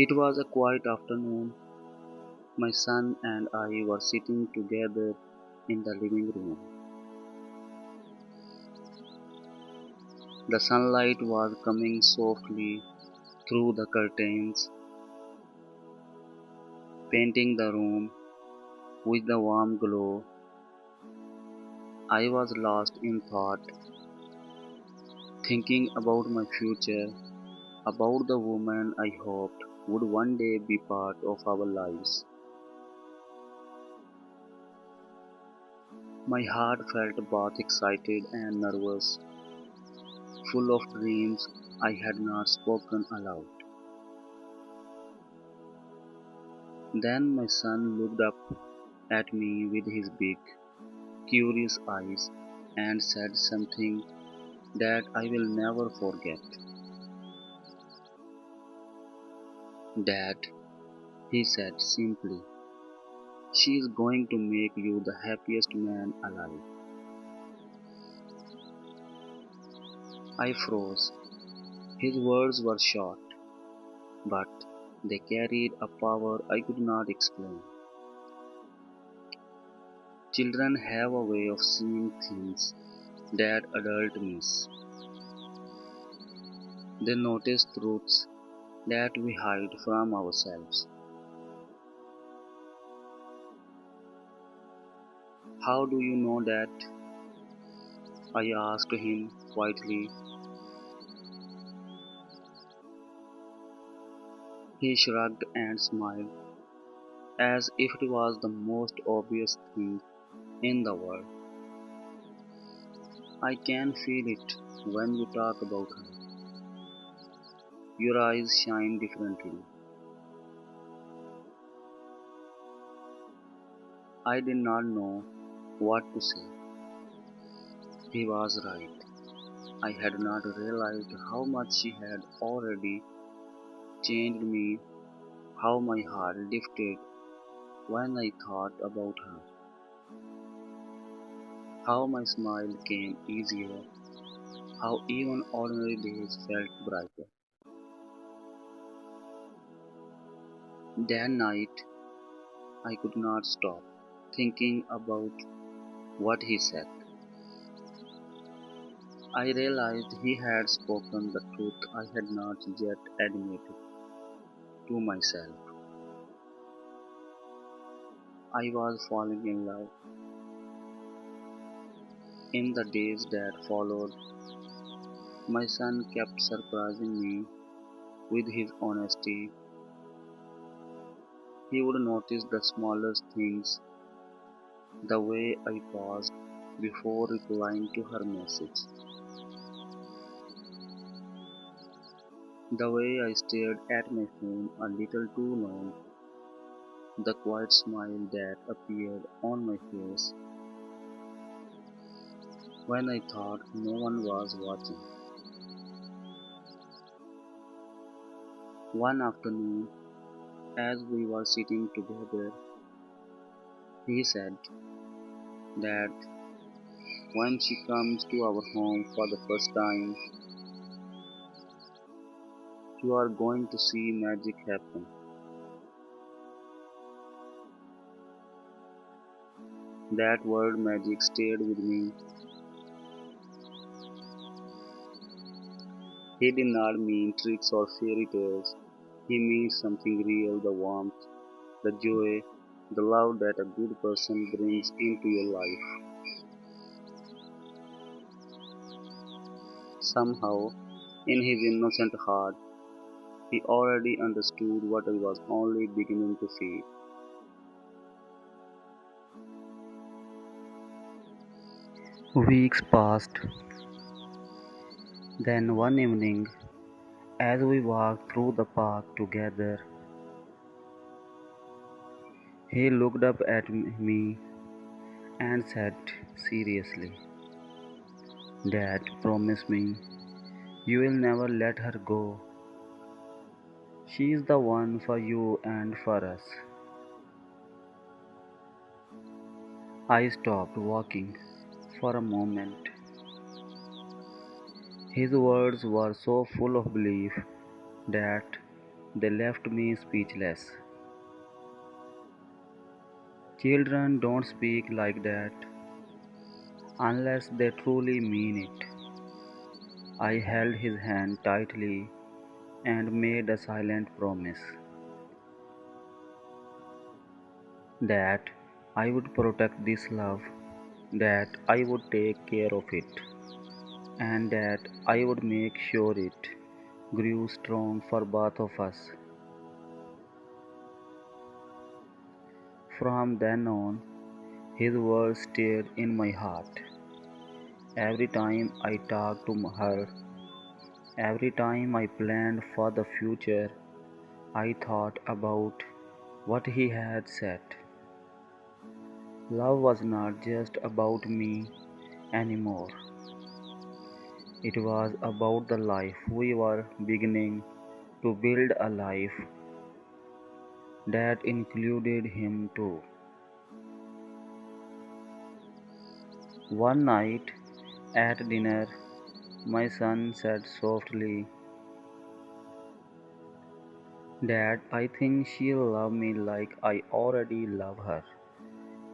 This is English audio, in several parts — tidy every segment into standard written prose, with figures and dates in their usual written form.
It was a quiet afternoon. My son and I were sitting together in the living room. The sunlight was coming softly through the curtains, painting the room with the warm glow. I was lost in thought, thinking about my future, about the woman I hoped would one day be part of our lives. My heart felt both excited and nervous, full of dreams I had not spoken aloud. Then my son looked up at me with his big, curious eyes and said something that I will never forget. "Dad," he said simply, "she is going to make you the happiest man alive." I froze. His words were short, but they carried a power I could not explain. Children have a way of seeing things that adults miss. They notice truths that we hide from ourselves. "How do you know that?" I asked him quietly. He shrugged and smiled, as if it was the most obvious thing in the world. "I can feel it when you talk about her. Your eyes shine differently." I did not know what to say. He was right. I had not realized how much she had already changed me, how my heart lifted when I thought about her, how my smile came easier, how even ordinary days felt brighter. That night, I could not stop thinking about what he said. I realized he had spoken the truth I had not yet admitted to myself. I was falling in love. In the days that followed, my son kept surprising me with his honesty. He would notice the smallest things, the way I paused before replying to her message, the way I stared at my phone a little too long, the quiet smile that appeared on my face when I thought no one was watching. One afternoon, as we were sitting together, he said that when she comes to our home for the first time, you are going to see magic happen. That word magic stayed with me. He did not mean tricks or fairy tales. He means something real, the warmth, the joy, the love that a good person brings into your life. Somehow, in his innocent heart, he already understood what I was only beginning to feel. Weeks passed. Then one evening, as we walked through the park together, he looked up at me and said seriously, "Dad, promise me you will never let her go. She is the one for you and for us." I stopped walking for a moment. His words were so full of belief that They left me speechless. Children don't speak like that unless they truly mean it. I held his hand tightly and made a silent promise that I would protect this love, that I would take care of it, and that I would make sure it grew strong for both of us. From then on, his words stayed in my heart. Every time I talked to her, every time I planned for the future, I thought about what he had said. Love was not just about me anymore. It was about the life we were beginning to build, a life that included him too. One night at dinner, my son said softly, "Dad, I think she'll love me like I already love her.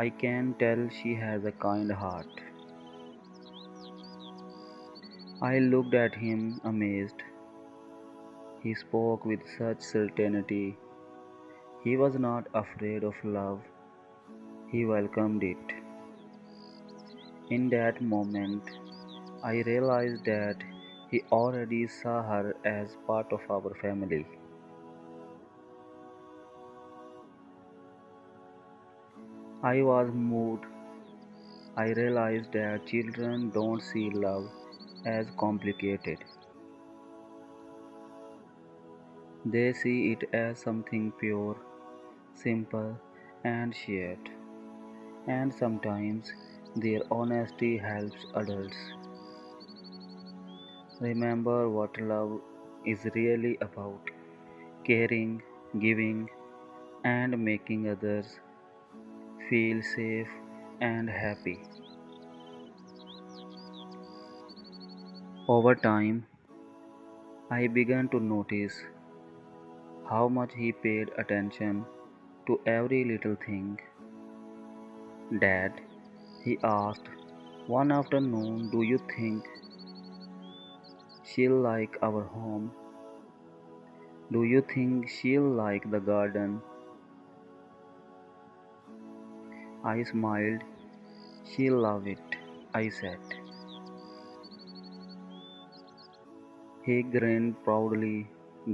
I can tell she has a kind heart." I looked at him amazed. He spoke with such certainty. He was not afraid of love, he welcomed it. In that moment, I realized that he already saw her as part of our family. I was moved. I realized that children don't see love as complicated. They see it as something pure, simple, and shared. And sometimes their honesty helps adults remember what love is really about: caring, giving, and making others feel safe and happy. Over time, I began to notice how much he paid attention to every little thing. "Dad," he asked one afternoon, "do you think she'll like our home? Do you think she'll like the garden?" I smiled. "She'll love it," I said. He grinned proudly.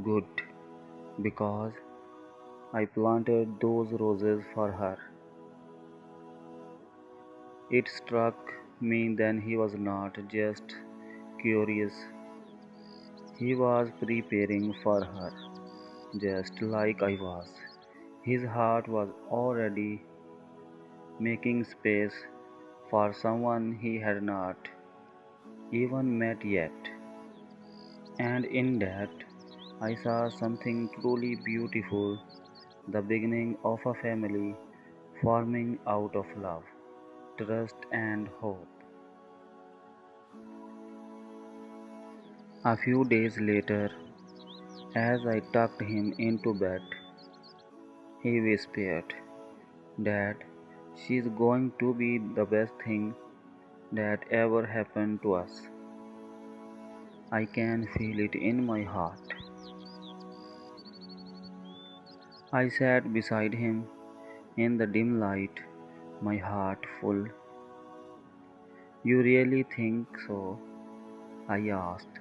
"Good, because I planted those roses for her." It struck me then he was not just curious, he was preparing for her, just like I was. His heart was already making space for someone he had not even met yet. And in that, I saw something truly beautiful, the beginning of a family forming out of love, trust, and hope. A few days later, as I tucked him into bed, he whispered, "Dad, she's going to be the best thing that ever happened to us. I can feel it in my heart." I sat beside him in the dim light, my heart full. "You really think so?" I asked.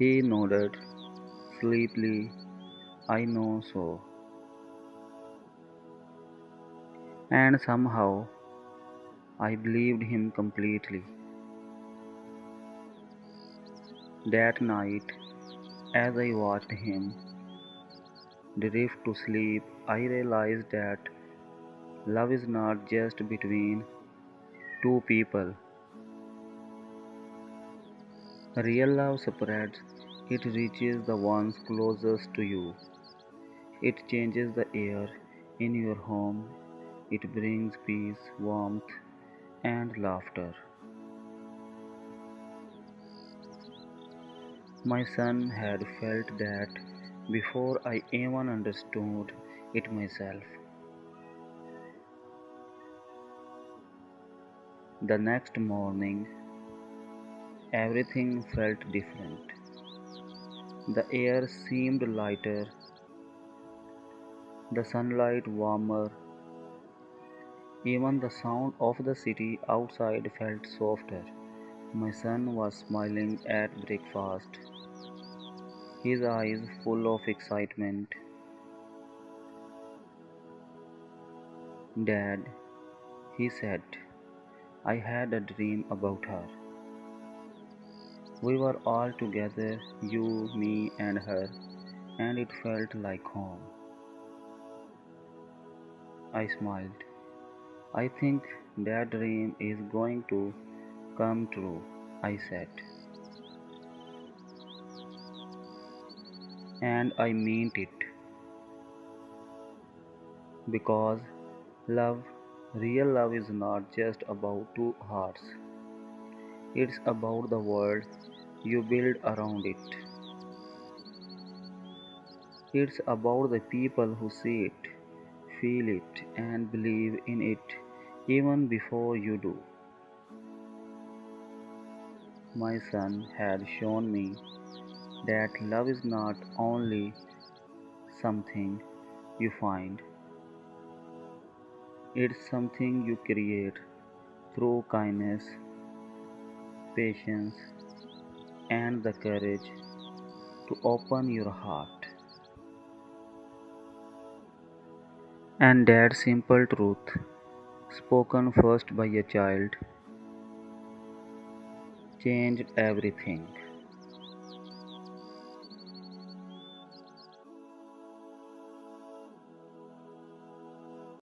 He nodded sleepily. "I know so." And somehow I believed him completely. That night, as I watched him drift to sleep, I realized that love is not just between two people. Real love spreads, it reaches the ones closest to you. It changes the air in your home, it brings peace, warmth, and laughter. My son had felt that before I even understood it myself. The next morning, everything felt different. The air seemed lighter, the sunlight warmer, even the sound of the city outside felt softer. My son was smiling at breakfast, his eyes full of excitement. "Dad," he said, "I had a dream about her. We were all together, you, me, and her, and it felt like home." I smiled. "I think that dream is going to come true," I said. And I meant it, because love, real love, is not just about two hearts, it's about the world you build around it. It's about the people who see it, feel it, and believe in it even before you do. My son had shown me that love is not only something you find, it's something you create through kindness, patience, and the courage to open your heart. And that simple truth, spoken first by a child, changed everything.